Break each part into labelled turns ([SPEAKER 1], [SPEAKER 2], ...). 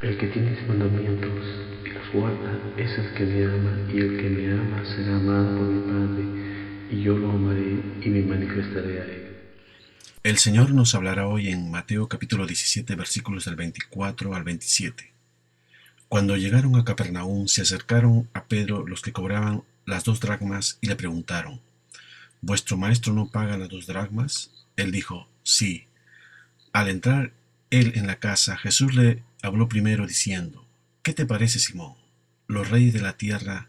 [SPEAKER 1] El que tiene mis mandamientos y los guarda es el que me ama, y el que me ama será amado por mi Padre, y yo lo amaré y me manifestaré a él.
[SPEAKER 2] El Señor nos hablará hoy en Mateo capítulo 17 versículos del 24 al 27. Cuando llegaron a Capernaum, se acercaron a Pedro los que cobraban las 2 dracmas y le preguntaron: ¿Vuestro maestro no paga las 2 dracmas? Él dijo: sí. Al entrar él en la casa, Jesús le habló primero diciendo: ¿Qué te parece, Simón? Los reyes de la tierra,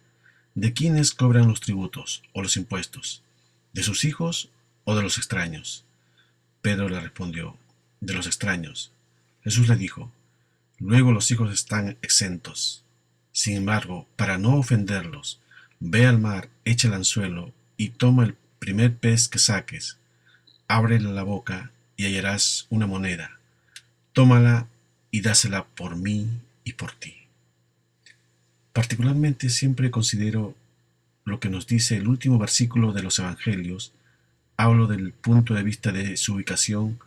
[SPEAKER 2] ¿de quiénes cobran los tributos o los impuestos? ¿De sus hijos o de los extraños? Pedro le respondió: de los extraños. Jesús le dijo: luego los hijos están exentos. Sin embargo, para no ofenderlos, ve al mar, echa el anzuelo y toma el primer pez que saques. Ábrele la boca y hallarás una moneda. Tómala y dásela por mí y por ti. Particularmente siempre considero lo que nos dice el último versículo de los Evangelios. Hablo del punto de vista de su ubicación,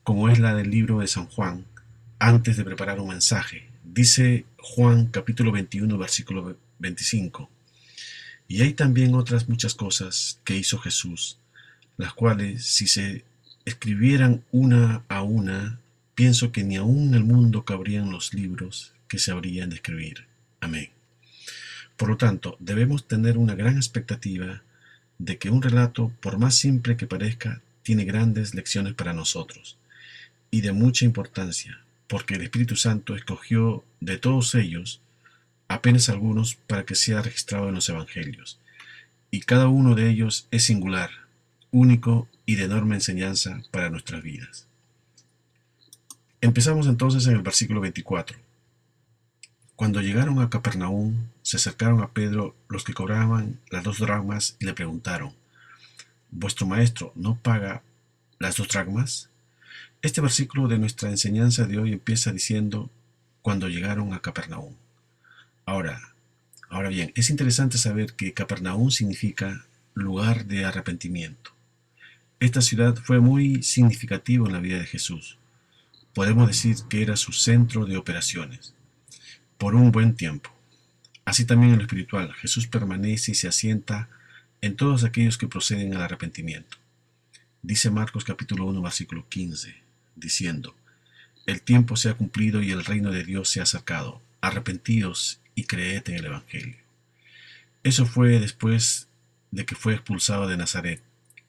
[SPEAKER 2] como es la del libro de San Juan, antes de preparar un mensaje. Dice Juan capítulo 21, versículo 25. Y hay también otras muchas cosas que hizo Jesús, las cuales, si se escribieran una a una, pienso que ni aun en el mundo cabrían los libros que se habrían de escribir. Amén. Por lo tanto, debemos tener una gran expectativa de que un relato, por más simple que parezca, tiene grandes lecciones para nosotros, y de mucha importancia, porque el Espíritu Santo escogió de todos ellos apenas algunos para que sea registrado en los Evangelios, y cada uno de ellos es singular, único y de enorme enseñanza para nuestras vidas. Empezamos entonces en el versículo 24. Cuando llegaron a Capernaum, se acercaron a Pedro los que cobraban las 2 dracmas y le preguntaron: ¿vuestro maestro no paga las 2 dracmas? Este versículo de nuestra enseñanza de hoy empieza diciendo: cuando llegaron a Capernaum. Ahora bien, es interesante saber que Capernaum significa lugar de arrepentimiento. Esta ciudad fue muy significativa en la vida de Jesús. Podemos decir que era su centro de operaciones por un buen tiempo. Así también en lo espiritual, Jesús permanece y se asienta en todos aquellos que proceden al arrepentimiento. Dice Marcos capítulo 1 versículo 15, diciendo: el tiempo se ha cumplido y el reino de Dios se ha acercado. Arrepentíos y creed en el Evangelio. Eso fue después de que fue expulsado de Nazaret,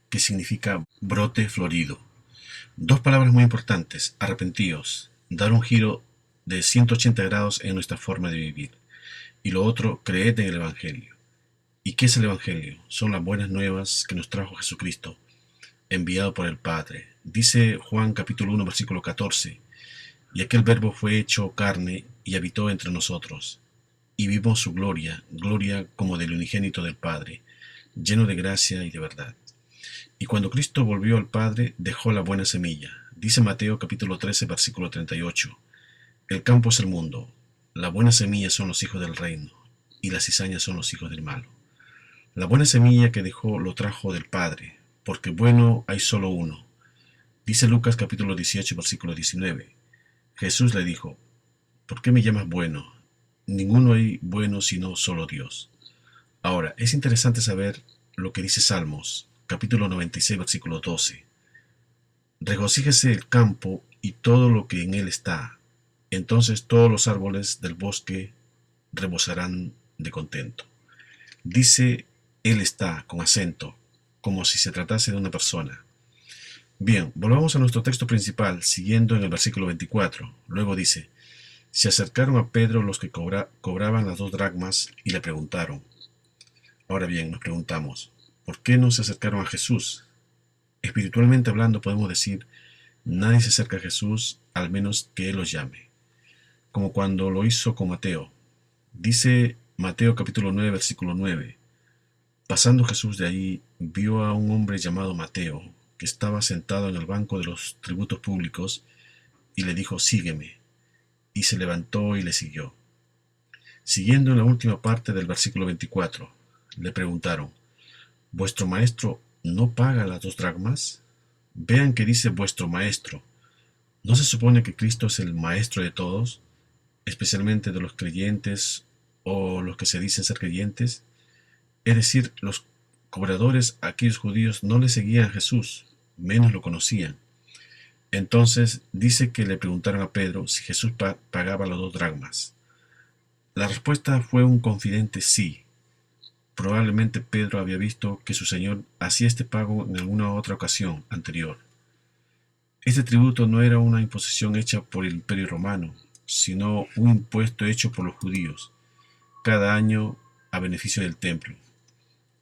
[SPEAKER 2] que significa brote florido. 2 palabras muy importantes: arrepentíos, dar un giro de 180 grados en nuestra forma de vivir. Y lo otro, creed en el Evangelio. ¿Y qué es el Evangelio? Son las buenas nuevas que nos trajo Jesucristo, enviado por el Padre. Dice Juan capítulo 1 versículo 14: y aquel verbo fue hecho carne y habitó entre nosotros, y vimos su gloria, gloria como del unigénito del Padre, lleno de gracia y de verdad. Y cuando Cristo volvió al Padre, dejó la buena semilla. Dice Mateo capítulo 13 versículo 38: el campo es el mundo, la buena semilla son los hijos del reino, y las cizañas son los hijos del malo. La buena semilla que dejó lo trajo del Padre, porque bueno hay solo uno. Dice Lucas capítulo 18 versículo 19. Jesús le dijo: ¿por qué me llamas bueno? Ninguno hay bueno sino solo Dios. Ahora, es interesante saber lo que dice Salmos capítulo 96 versículo 12. Regocíjese el campo y todo lo que en él está, entonces todos los árboles del bosque rebosarán de contento. Dice él está con acento, como si se tratase de una persona. Bien, volvamos a nuestro texto principal, siguiendo en el versículo 24. Luego dice: se acercaron a Pedro los que cobraban las 2 dracmas y le preguntaron. Ahora bien, nos preguntamos, ¿por qué no se acercaron a Jesús? Espiritualmente hablando, podemos decir: nadie se acerca a Jesús al menos que Él los llame, como cuando lo hizo con Mateo. Dice Mateo capítulo 9 versículo 9: pasando Jesús de allí, vio a un hombre llamado Mateo, que estaba sentado en el banco de los tributos públicos, y le dijo: sígueme. Y se levantó y le siguió. Siguiendo en la última parte del versículo 24, le preguntaron: ¿vuestro maestro no paga las 2 dracmas? Vean que dice vuestro maestro. ¿No se supone que Cristo es el maestro de todos? especialmente de los creyentes o los que se dicen ser creyentes, es decir, los cobradores, aquellos judíos, no le seguían a Jesús, menos lo conocían. Entonces dice que le preguntaron a Pedro si Jesús pagaba los 2 dracmas. La respuesta fue un confidente sí. Probablemente Pedro había visto que su Señor hacía este pago en alguna otra ocasión anterior. Este tributo no era una imposición hecha por el Imperio Romano, sino un impuesto hecho por los judíos, cada año a beneficio del templo.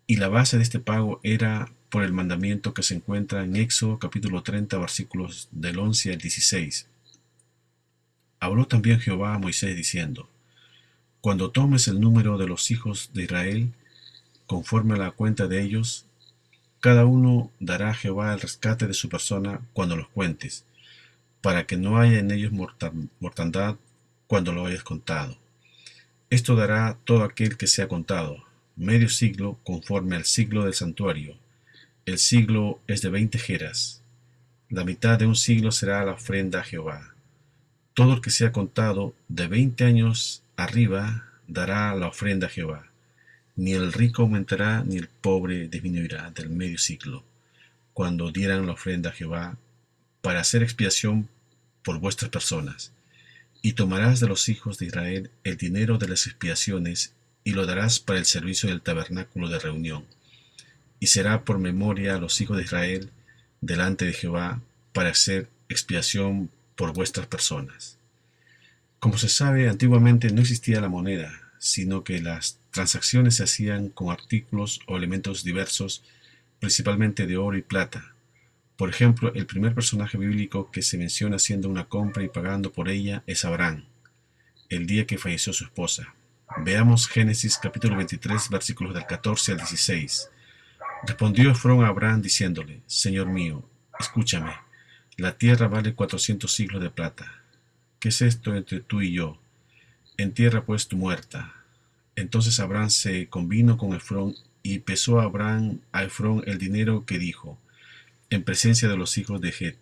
[SPEAKER 2] Y la base de este pago era por el mandamiento que se encuentra en Éxodo capítulo 30, versículos del 11 al 16. Habló también Jehová a Moisés diciendo: Cuando tomes el número de los hijos de Israel, conforme a la cuenta de ellos, cada uno dará a Jehová el rescate de su persona cuando los cuentes, para que no haya en ellos mortandad cuando lo hayas contado. Esto dará todo aquel que sea contado, medio siglo conforme al siglo del santuario. El siglo es de 20 jeras. La mitad de un siglo será la ofrenda a Jehová. Todo el que sea contado de 20 años arriba dará la ofrenda a Jehová. Ni el rico aumentará ni el pobre disminuirá del medio siglo, cuando dieran la ofrenda a Jehová, para hacer expiación por vuestras personas. Y tomarás de los hijos de Israel el dinero de las expiaciones, y lo darás para el servicio del tabernáculo de reunión. Y será por memoria a los hijos de Israel delante de Jehová, para hacer expiación por vuestras personas. Como se sabe, antiguamente no existía la moneda, sino que las transacciones se hacían con artículos o elementos diversos, principalmente de oro y plata. Por ejemplo, el primer personaje bíblico que se menciona haciendo una compra y pagando por ella es Abraham, el día que falleció su esposa. Veamos Génesis capítulo 23, versículos del 14 al 16. Respondió Efrón a Abraham diciéndole: Señor mío, escúchame, la tierra vale 400 siglos de plata. ¿Qué es esto entre tú y yo? Entierra pues tu muerta. Entonces Abraham se convino con Efrón, y pesó a Efrón el dinero que dijo, en presencia de los hijos de Het,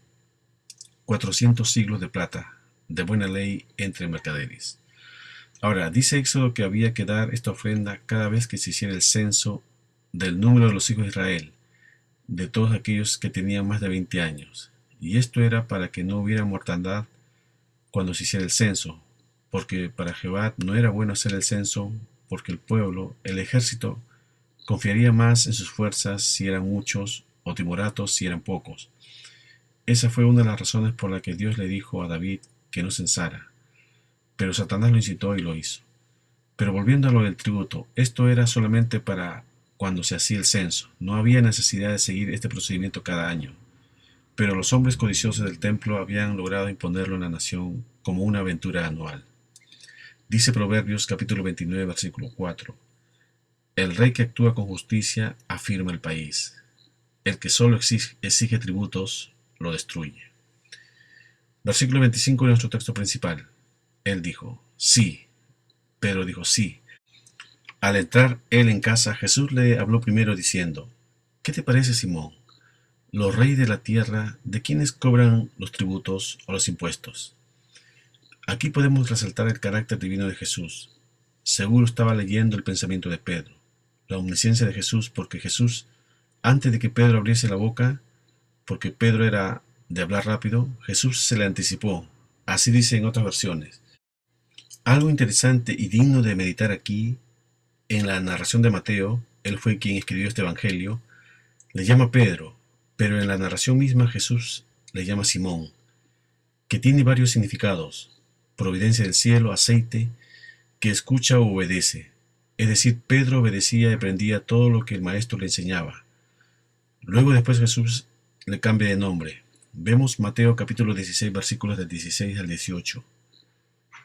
[SPEAKER 2] 400 siglos de plata, de buena ley entre mercaderes. Ahora, dice Éxodo que había que dar esta ofrenda cada vez que se hiciera el censo del número de los hijos de Israel, de todos aquellos que tenían más de 20 años. Y esto era para que no hubiera mortandad cuando se hiciera el censo, porque para Jehová no era bueno hacer el censo, porque el pueblo, el ejército, confiaría más en sus fuerzas si eran muchos, o timoratos si eran pocos. Esa fue una de las razones por la que Dios le dijo a David que no censara, pero Satanás lo incitó y lo hizo. Pero volviendo a lo del tributo, esto era solamente para cuando se hacía el censo, no había necesidad de seguir este procedimiento cada año. Pero los hombres codiciosos del templo habían logrado imponerlo en la nación como una aventura anual. Dice Proverbios capítulo 29, versículo 4. El rey que actúa con justicia afirma el país. El que solo exige tributos lo destruye. Versículo 25 de nuestro texto principal. Él dijo, sí. Pedro dijo, sí. Al entrar él en casa, Jesús le habló primero diciendo, ¿qué te parece, Simón? Los reyes de la tierra, ¿de quiénes cobran los tributos o los impuestos? Aquí podemos resaltar el carácter divino de Jesús. Seguro estaba leyendo el pensamiento de Pedro, la omnisciencia de Jesús, porque Jesús, antes de que Pedro abriese la boca, porque Pedro era de hablar rápido, Jesús se le anticipó. Así dice en otras versiones. Algo interesante y digno de meditar aquí, en la narración de Mateo, él fue quien escribió este evangelio, le llama Pedro, pero en la narración misma Jesús le llama Simón, que tiene varios significados: providencia del cielo, aceite, que escucha o obedece. Es decir, Pedro obedecía y aprendía todo lo que el maestro le enseñaba. Luego después Jesús le cambia de nombre. Vemos Mateo capítulo 16, versículos del 16 al 18.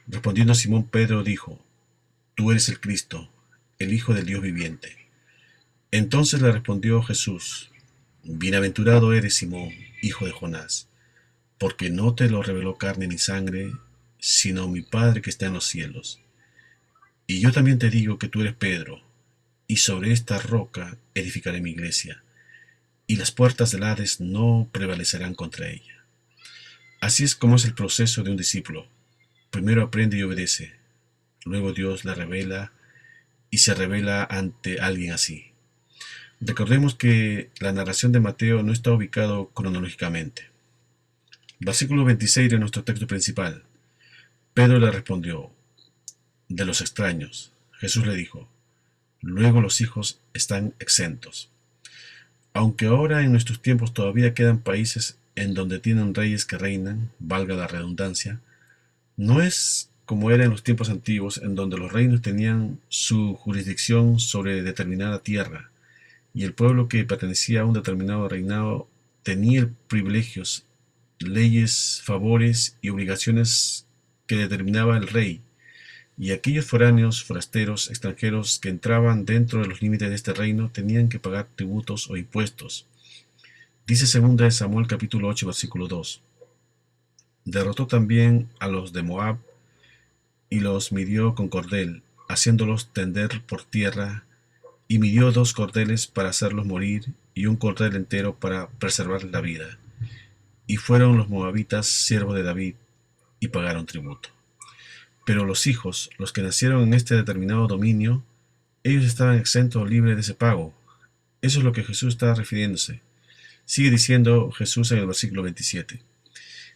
[SPEAKER 2] Respondiendo Simón, Pedro dijo, tú eres el Cristo, el Hijo del Dios viviente. Entonces le respondió Jesús, bienaventurado eres Simón, hijo de Jonás, porque no te lo reveló carne ni sangre, sino mi Padre que está en los cielos. Y yo también te digo que tú eres Pedro, y sobre esta roca edificaré mi iglesia, y las puertas del Hades no prevalecerán contra ella. Así es como es el proceso de un discípulo. primero aprende y obedece, luego Dios la revela y se revela ante alguien así. Recordemos que la narración de Mateo no está ubicado cronológicamente. Versículo 26 de nuestro texto principal. Pedro le respondió: de los extraños. Jesús le dijo: luego los hijos están exentos. Aunque ahora en nuestros tiempos todavía quedan países en donde tienen reyes que reinan, valga la redundancia, no es como era en los tiempos antiguos, en donde los reinos tenían su jurisdicción sobre determinada tierra, y el pueblo que pertenecía a un determinado reinado tenía privilegios, leyes, favores y obligaciones que determinaba el rey, y aquellos forasteros, extranjeros que entraban dentro de los límites de este reino tenían que pagar tributos o impuestos. Dice 2 Samuel capítulo 8 versículo 2. Derrotó también a los de Moab y los midió con cordel, haciéndolos tender por tierra, y midió 2 cordeles para hacerlos morir y un cordel entero para preservarles la vida. Y fueron los moabitas siervos de David y pagaron tributo. Pero los hijos, los que nacieron en este determinado dominio, ellos estaban exentos o libres de ese pago. Eso es lo que Jesús está refiriéndose. Sigue diciendo Jesús en el versículo 27.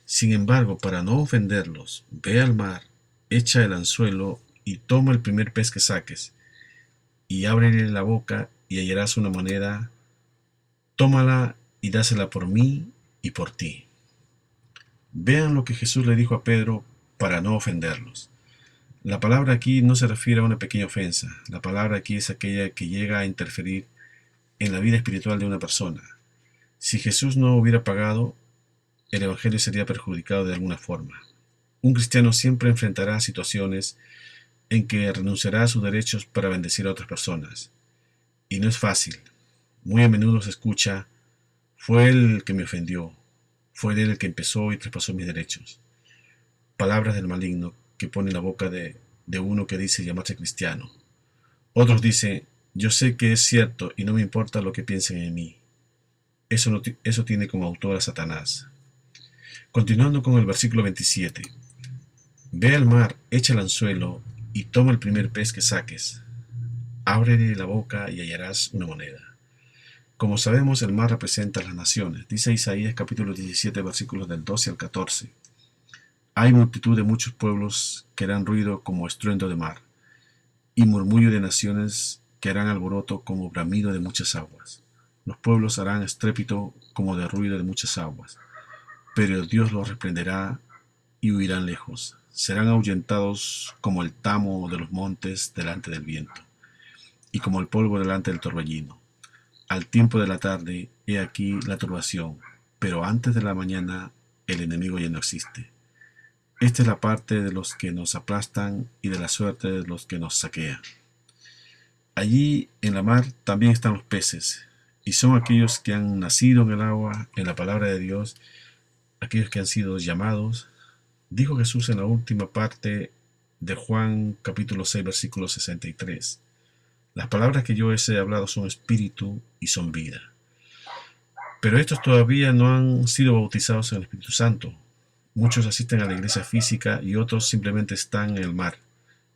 [SPEAKER 2] Sin embargo, para no ofenderlos, ve al mar, echa el anzuelo y toma el primer pez que saques, y ábrele la boca y hallarás una moneda. Tómala y dásela por mí y por ti. Vean lo que Jesús le dijo a Pedro para no ofenderlos. La palabra aquí no se refiere a una pequeña ofensa. La palabra aquí es aquella que llega a interferir en la vida espiritual de una persona. Si Jesús no hubiera pagado, el Evangelio sería perjudicado de alguna forma. Un cristiano siempre enfrentará situaciones en que renunciará a sus derechos para bendecir a otras personas. Y no es fácil. Muy a menudo se escucha: fue él el que me ofendió, fue él el que empezó y traspasó mis derechos. Palabras del maligno que pone en la boca de uno que dice llamarse cristiano. Otros dicen: yo sé que es cierto y no me importa lo que piensen en mí. Eso tiene como autor a Satanás. Continuando con el versículo 27. Ve al mar, echa el anzuelo y toma el primer pez que saques. Ábrele la boca y hallarás una moneda. Como sabemos, el mar representa a las naciones. Dice Isaías capítulo 17 versículos del 12 al 14. Hay multitud de muchos pueblos que harán ruido como estruendo de mar, y murmullo de naciones que harán alboroto como bramido de muchas aguas. Los pueblos harán estrépito como de ruido de muchas aguas, pero Dios los reprenderá y huirán lejos. Serán ahuyentados como el tamo de los montes delante del viento, y como el polvo delante del torbellino. Al tiempo de la tarde, he aquí la turbación, pero antes de la mañana el enemigo ya no existe. Esta es la parte de los que nos aplastan y de la suerte de los que nos saquean. Allí en la mar también están los peces, y son aquellos que han nacido en el agua, en la palabra de Dios, aquellos que han sido llamados. Dijo Jesús en la última parte de Juan capítulo 6 versículo 63. Las palabras que yo os he hablado son espíritu y son vida. Pero estos todavía no han sido bautizados en el Espíritu Santo. Muchos asisten a la iglesia física y otros simplemente están en el mar,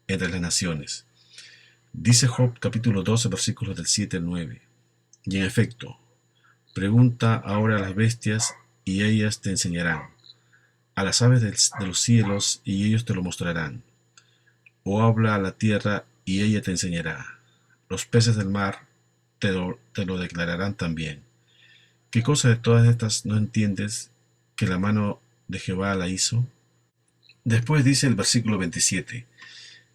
[SPEAKER 2] entre las naciones. Dice Job capítulo 12 versículos del 7 al 9. Y en efecto, pregunta ahora a las bestias y ellas te enseñarán, a las aves de los cielos y ellos te lo mostrarán, o habla a la tierra y ella te enseñará, los peces del mar te lo declararán también. ¿Qué cosa de todas estas no entiendes que la mano de Jehová la hizo? Después dice el versículo 27,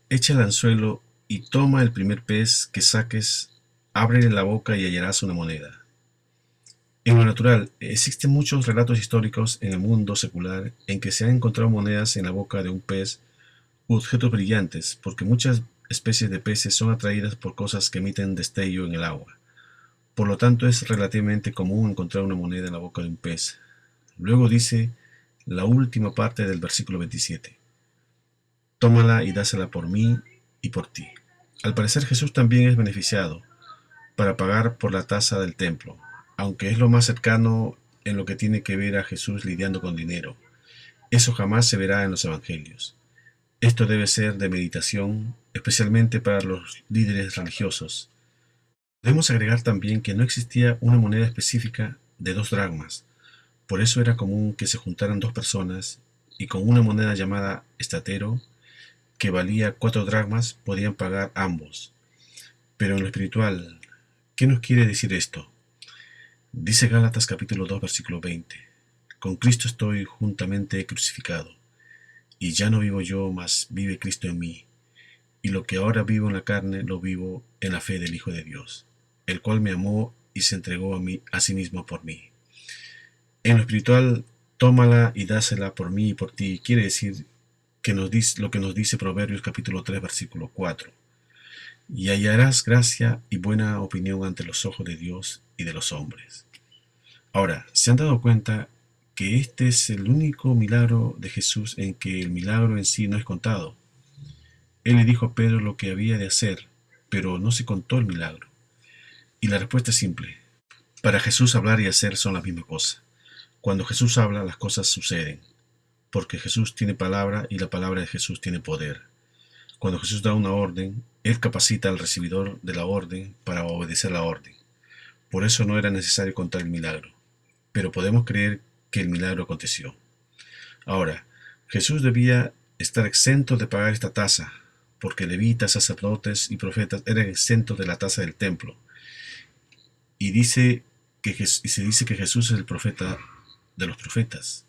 [SPEAKER 2] echa el anzuelo y toma el primer pez que saques, ábrele la boca y hallarás una moneda. En lo natural, existen muchos relatos históricos en el mundo secular en que se han encontrado monedas en la boca de un pez u objetos brillantes, porque muchas especies de peces son atraídas por cosas que emiten destello en el agua. Por lo tanto, es relativamente común encontrar una moneda en la boca de un pez. Luego dice la última parte del versículo 27. Tómala y dásela por mí y por ti. Al parecer Jesús también es beneficiado para pagar por la tasa del templo, aunque es lo más cercano en lo que tiene que ver a Jesús lidiando con dinero. Eso jamás se verá en los evangelios. Esto debe ser de meditación, especialmente para los líderes religiosos. Debemos agregar también que no existía una moneda específica de 2 dracmas. Por eso era común que se juntaran dos personas y con una moneda llamada estatero, que valía 4 dracmas, podían pagar ambos. Pero en lo espiritual, ¿qué nos quiere decir esto? Dice Gálatas capítulo 2 versículo 20: Con Cristo estoy juntamente crucificado, y ya no vivo yo, mas vive Cristo en mí. Y lo que ahora vivo en la carne, lo vivo en la fe del Hijo de Dios, el cual me amó y se entregó a sí mismo por mí. En lo espiritual, tómala y dásela por mí y por ti. Quiere decir que lo que nos dice Proverbios capítulo 3 versículo 4. Y hallarás gracia y buena opinión ante los ojos de Dios y de los hombres. Ahora, ¿se han dado cuenta que este es el único milagro de Jesús en que el milagro en sí no es contado? Él le dijo a Pedro lo que había de hacer, pero no se contó el milagro. Y la respuesta es simple. Para Jesús, hablar y hacer son la misma cosa. Cuando Jesús habla, las cosas suceden, porque Jesús tiene palabra y la palabra de Jesús tiene poder. Cuando Jesús da una orden, Él capacita al recibidor de la orden para obedecer la orden. Por eso no era necesario contar el milagro, pero podemos creer que el milagro aconteció. Ahora, Jesús debía estar exento de pagar esta tasa, porque levitas, sacerdotes y profetas eran exentos de la tasa del templo. Y se dice que Jesús es el profeta de los profetas.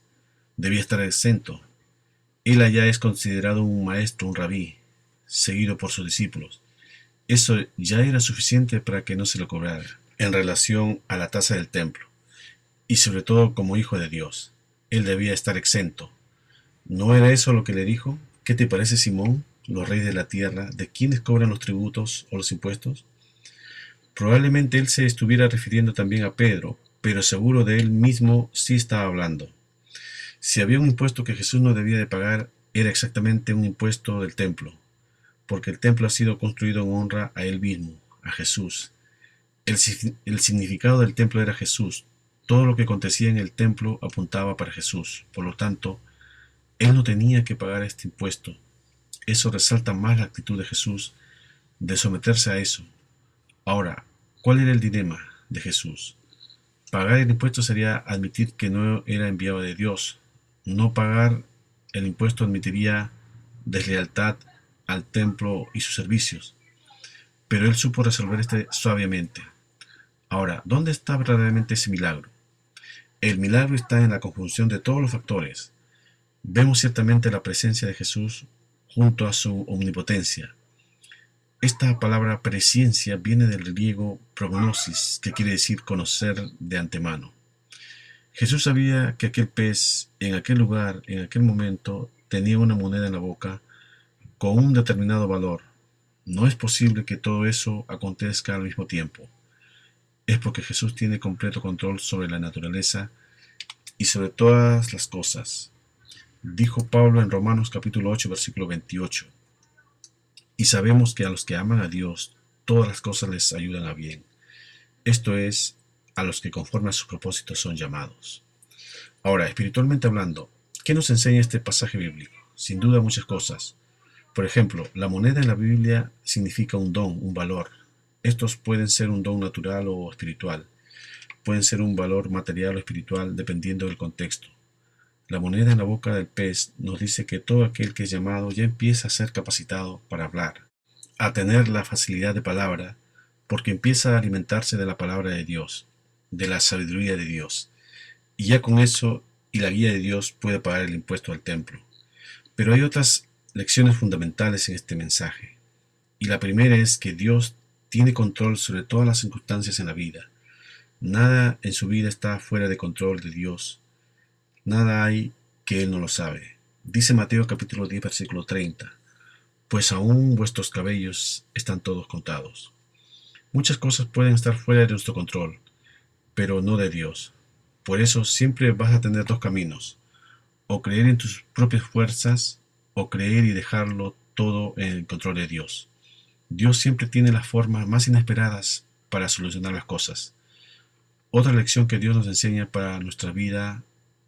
[SPEAKER 2] Debía estar exento. Él allá es considerado un maestro, un rabí, seguido por sus discípulos. Eso ya era suficiente para que no se lo cobrara en relación a la tasa del templo. Y sobre todo como hijo de Dios, él debía estar exento. ¿No era eso lo que le dijo? ¿Qué te parece, Simón, los reyes de la tierra, de quiénes cobran los tributos o los impuestos? Probablemente él se estuviera refiriendo también a Pedro, pero seguro de él mismo sí estaba hablando. Si había un impuesto que Jesús no debía de pagar, era exactamente un impuesto del templo, porque el templo ha sido construido en honra a él mismo, a Jesús. El significado del templo era Jesús. Todo lo que acontecía en el templo apuntaba para Jesús. Por lo tanto, él no tenía que pagar este impuesto. Eso resalta más la actitud de Jesús de someterse a eso. Ahora, ¿cuál era el dilema de Jesús? Pagar el impuesto sería admitir que no era enviado de Dios. No pagar el impuesto admitiría deslealtad al templo y sus servicios. Pero él supo resolver suavemente. Ahora, ¿dónde está verdaderamente ese milagro? El milagro está en la conjunción de todos los factores. Vemos ciertamente la presencia de Jesús junto a su omnipotencia. Esta palabra presciencia viene del griego prognosis, que quiere decir conocer de antemano. Jesús sabía que aquel pez, en aquel lugar, en aquel momento, tenía una moneda en la boca con un determinado valor. No es posible que todo eso acontezca al mismo tiempo. Es porque Jesús tiene completo control sobre la naturaleza y sobre todas las cosas. Dijo Pablo en Romanos capítulo 8, versículo 28. Y sabemos que a los que aman a Dios, todas las cosas les ayudan a bien. Esto es, a los que conforme a sus propósitos son llamados. Ahora, espiritualmente hablando, ¿qué nos enseña este pasaje bíblico? Sin duda muchas cosas. Por ejemplo, la moneda en la Biblia significa un don, un valor. Estos pueden ser un don natural o espiritual. Pueden ser un valor material o espiritual dependiendo del contexto. La moneda en la boca del pez nos dice que todo aquel que es llamado ya empieza a ser capacitado para hablar, a tener la facilidad de palabra, porque empieza a alimentarse de la palabra de Dios, de la sabiduría de Dios. Y ya con eso y la guía de Dios puede pagar el impuesto al templo. Pero hay otras lecciones fundamentales en este mensaje. Y la primera es que Dios tiene control sobre todas las circunstancias en la vida. Nada en su vida está fuera de control de Dios. Nada hay que Él no lo sabe. Dice Mateo capítulo 10 versículo 30. Pues aún vuestros cabellos están todos contados. Muchas cosas pueden estar fuera de nuestro control, pero no de Dios. Por eso siempre vas a tener dos caminos. O creer en tus propias fuerzas, o creer y dejarlo todo en el control de Dios. Dios siempre tiene las formas más inesperadas para solucionar las cosas. Otra lección que Dios nos enseña para nuestra vida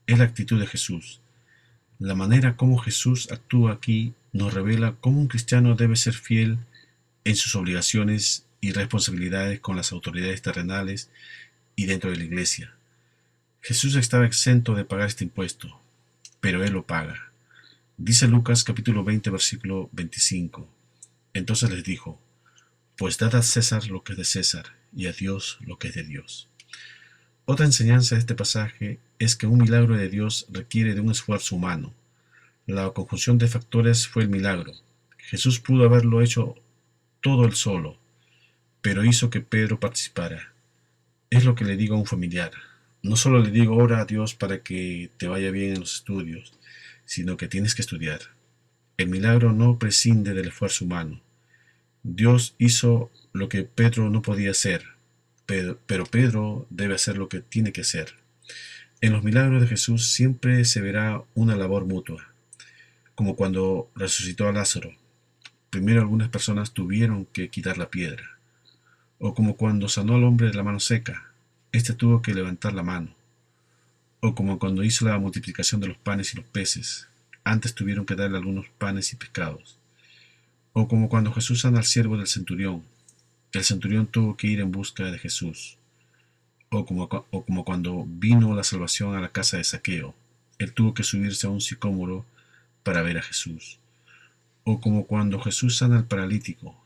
[SPEAKER 2] es la actitud de Jesús. La manera como Jesús actúa aquí nos revela cómo un cristiano debe ser fiel en sus obligaciones y responsabilidades con las autoridades terrenales y dentro de la iglesia. Jesús estaba exento de pagar este impuesto, pero Él lo paga. Dice Lucas capítulo 20, versículo 25. Entonces les dijo: pues dad a César lo que es de César, y a Dios lo que es de Dios. Otra enseñanza de este pasaje es que un milagro de Dios requiere de un esfuerzo humano. La conjunción de factores fue el milagro. Jesús pudo haberlo hecho todo él solo, pero hizo que Pedro participara. Es lo que le digo a un familiar. No solo le digo ora a Dios para que te vaya bien en los estudios, sino que tienes que estudiar. El milagro no prescinde del esfuerzo humano. Dios hizo lo que Pedro no podía hacer, pero Pedro debe hacer lo que tiene que hacer. En los milagros de Jesús siempre se verá una labor mutua, como cuando resucitó a Lázaro. Primero algunas personas tuvieron que quitar la piedra, o como cuando sanó al hombre de la mano seca, éste tuvo que levantar la mano, o como cuando hizo la multiplicación de los panes y los peces, antes tuvieron que darle algunos panes y pescados. O como cuando Jesús sana al siervo del centurión, el centurión tuvo que ir en busca de Jesús. O como cuando vino la salvación a la casa de Zaqueo, él tuvo que subirse a un sicómoro para ver a Jesús. O como cuando Jesús sana al paralítico,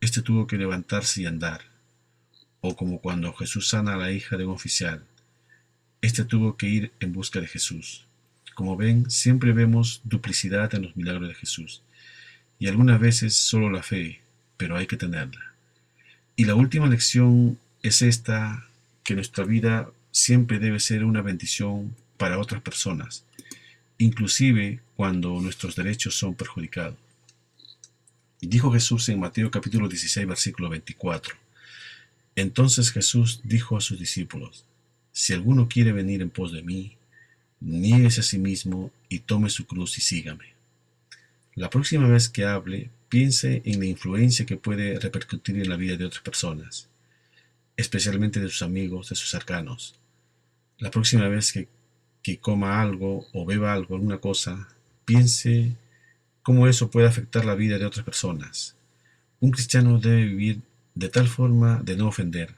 [SPEAKER 2] éste tuvo que levantarse y andar. O como cuando Jesús sana a la hija de un oficial, éste tuvo que ir en busca de Jesús. Como ven, siempre vemos duplicidad en los milagros de Jesús. Y algunas veces solo la fe, pero hay que tenerla. Y la última lección es esta, que nuestra vida siempre debe ser una bendición para otras personas, inclusive cuando nuestros derechos son perjudicados. Y dijo Jesús en Mateo capítulo 16, versículo 24. Entonces Jesús dijo a sus discípulos: si alguno quiere venir en pos de mí, niéguese a sí mismo y tome su cruz y sígame. La próxima vez que hable, piense en la influencia que puede repercutir en la vida de otras personas, especialmente de sus amigos, de sus cercanos. La próxima vez que coma algo o beba algo, alguna cosa, piense cómo eso puede afectar la vida de otras personas. Un cristiano debe vivir de tal forma de no ofender.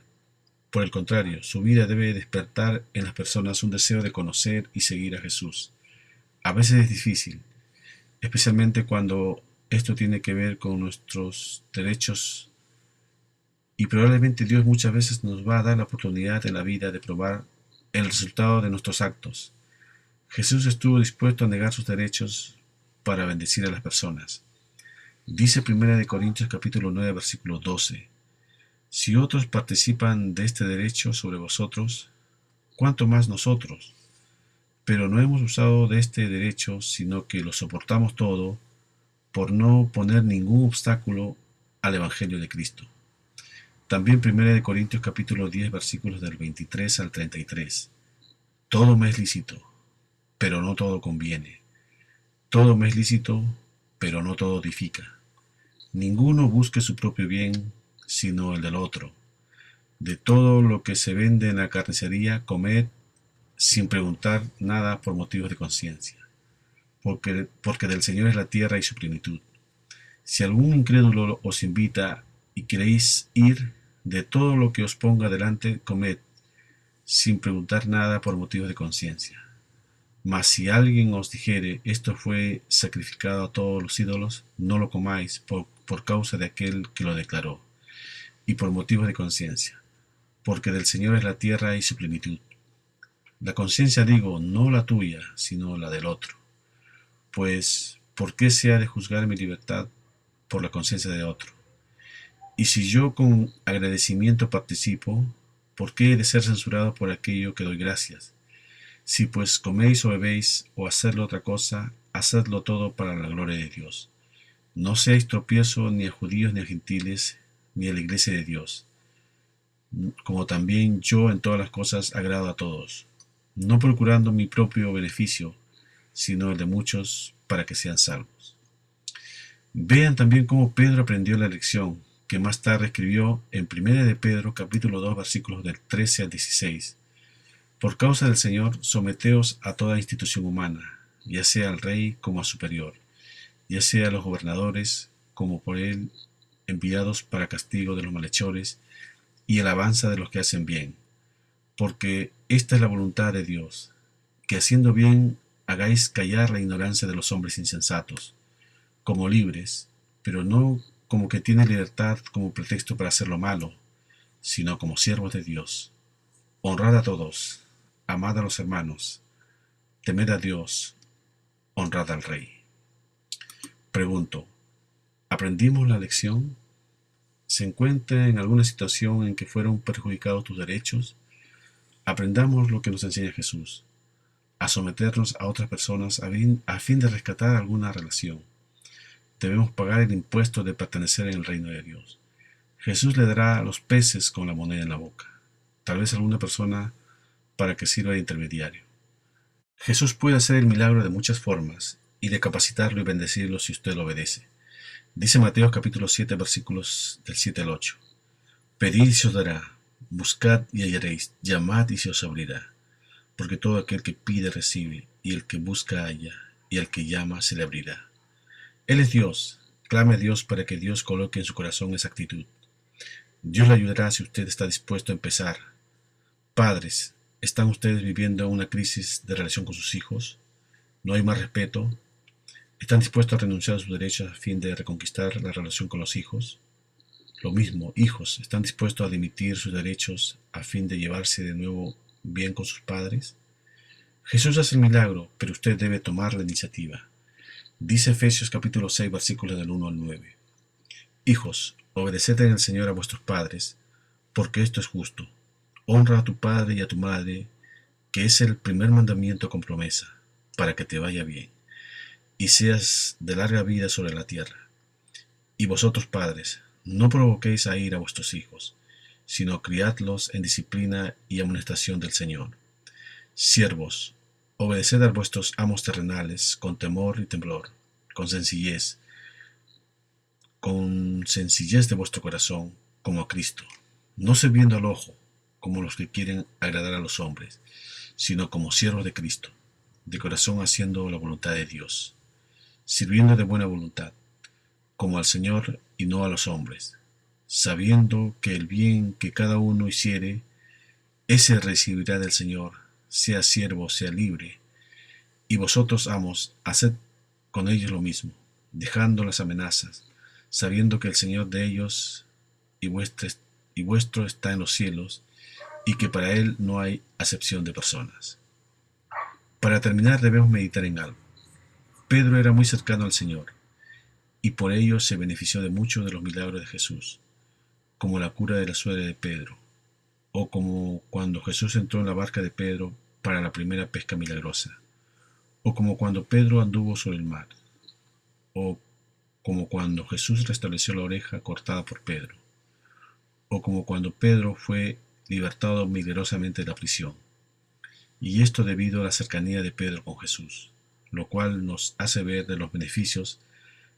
[SPEAKER 2] Por el contrario, su vida debe despertar en las personas un deseo de conocer y seguir a Jesús. A veces es difícil, especialmente cuando esto tiene que ver con nuestros derechos, y probablemente Dios muchas veces nos va a dar la oportunidad en la vida de probar el resultado de nuestros actos. Jesús estuvo dispuesto a negar sus derechos para bendecir a las personas. Dice 1 Corintios capítulo 9 versículo 12: si otros participan de este derecho sobre vosotros, ¿cuánto más nosotros? Pero no hemos usado de este derecho, sino que lo soportamos todo por no poner ningún obstáculo al Evangelio de Cristo. También 1 Corintios capítulo 10 versículos del 23 al 33. Todo me es lícito, pero no todo conviene. Todo me es lícito, pero no todo edifica. Ninguno busque su propio bien, sino el del otro. De todo lo que se vende en la carnicería, comed sin preguntar nada por motivos de conciencia, porque del Señor es la tierra y su plenitud. Si algún incrédulo os invita y queréis ir, de todo lo que os ponga delante, comed, sin preguntar nada por motivos de conciencia. Mas si alguien os dijere: esto fue sacrificado a todos los ídolos, no lo comáis por causa de aquel que lo declaró, y por motivos de conciencia, porque del Señor es la tierra y su plenitud. La conciencia digo, no la tuya, sino la del otro. Pues, ¿por qué se ha de juzgar mi libertad por la conciencia de otro? Y si yo con agradecimiento participo, ¿por qué he de ser censurado por aquello que doy gracias? Si pues coméis o bebéis o hacerlo otra cosa, hacedlo todo para la gloria de Dios. No seáis tropiezo ni a judíos ni a gentiles, ni a la iglesia de Dios, como también yo en todas las cosas agrado a todos, no procurando mi propio beneficio, sino el de muchos, para que sean salvos. Vean también cómo Pedro aprendió la lección, que más tarde escribió en 1 de Pedro capítulo 2 versículos del 13 al 16. Por causa del Señor, someteos a toda institución humana, ya sea al rey como al superior, ya sea a los gobernadores como por él enviados para castigo de los malhechores y alabanza de los que hacen bien, porque esta es la voluntad de Dios, que haciendo bien hagáis callar la ignorancia de los hombres insensatos, como libres, pero no como que tienen libertad como pretexto para hacer lo malo, sino como siervos de Dios. Honrad a todos, amad a los hermanos, temed a Dios, honrad al Rey. Pregunto, ¿aprendimos la lección? ¿Se encuentra en alguna situación en que fueron perjudicados tus derechos? Aprendamos lo que nos enseña Jesús, a someternos a otras personas a fin de rescatar alguna relación. Debemos pagar el impuesto de pertenecer en el reino de Dios. Jesús le dará a los peces con la moneda en la boca, tal vez a alguna persona para que sirva de intermediario. Jesús puede hacer el milagro de muchas formas y de capacitarlo y bendecirlo si usted lo obedece. Dice Mateo capítulo 7 versículos del 7 al 8. Pedid y se os dará, buscad y hallaréis, llamad y se os abrirá. Porque todo aquel que pide recibe, y el que busca halla, y al que llama se le abrirá. Él es Dios, clame a Dios para que Dios coloque en su corazón esa actitud. Dios le ayudará si usted está dispuesto a empezar. Padres, ¿están ustedes viviendo una crisis de relación con sus hijos? ¿No hay más respeto? ¿Están dispuestos a renunciar a sus derechos a fin de reconquistar la relación con los hijos? Lo mismo, hijos, ¿están dispuestos a dimitir sus derechos a fin de llevarse de nuevo bien con sus padres? Jesús hace el milagro, pero usted debe tomar la iniciativa. Dice Efesios capítulo 6, versículos del 1 al 9. Hijos, obedeced en el Señor a vuestros padres, porque esto es justo. Honra a tu padre y a tu madre, que es el primer mandamiento con promesa, para que te vaya bien, y seas de larga vida sobre la tierra. Y vosotros, padres, no provoquéis a ira a vuestros hijos, sino criadlos en disciplina y amonestación del Señor. Siervos, obedeced a vuestros amos terrenales con temor y temblor, con sencillez de vuestro corazón, como a Cristo, no sirviendo al ojo, como los que quieren agradar a los hombres, sino como siervos de Cristo, de corazón haciendo la voluntad de Dios, sirviendo de buena voluntad, como al Señor y no a los hombres, sabiendo que el bien que cada uno hiciere, ese recibirá del Señor, sea siervo, sea libre. Y vosotros, amos, haced con ellos lo mismo, dejando las amenazas, sabiendo que el Señor de ellos y vuestro está en los cielos, y que para Él no hay acepción de personas. Para terminar, debemos meditar en algo. Pedro era muy cercano al Señor, y por ello se benefició de muchos de los milagros de Jesús, como la cura de la suegra de Pedro, o como cuando Jesús entró en la barca de Pedro para la primera pesca milagrosa, o como cuando Pedro anduvo sobre el mar, o como cuando Jesús restableció la oreja cortada por Pedro, o como cuando Pedro fue libertado milagrosamente de la prisión. Y esto debido a la cercanía de Pedro con Jesús, lo cual nos hace ver de los beneficios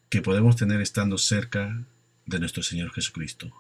[SPEAKER 2] que podemos tener estando cerca de nuestro Señor Jesucristo.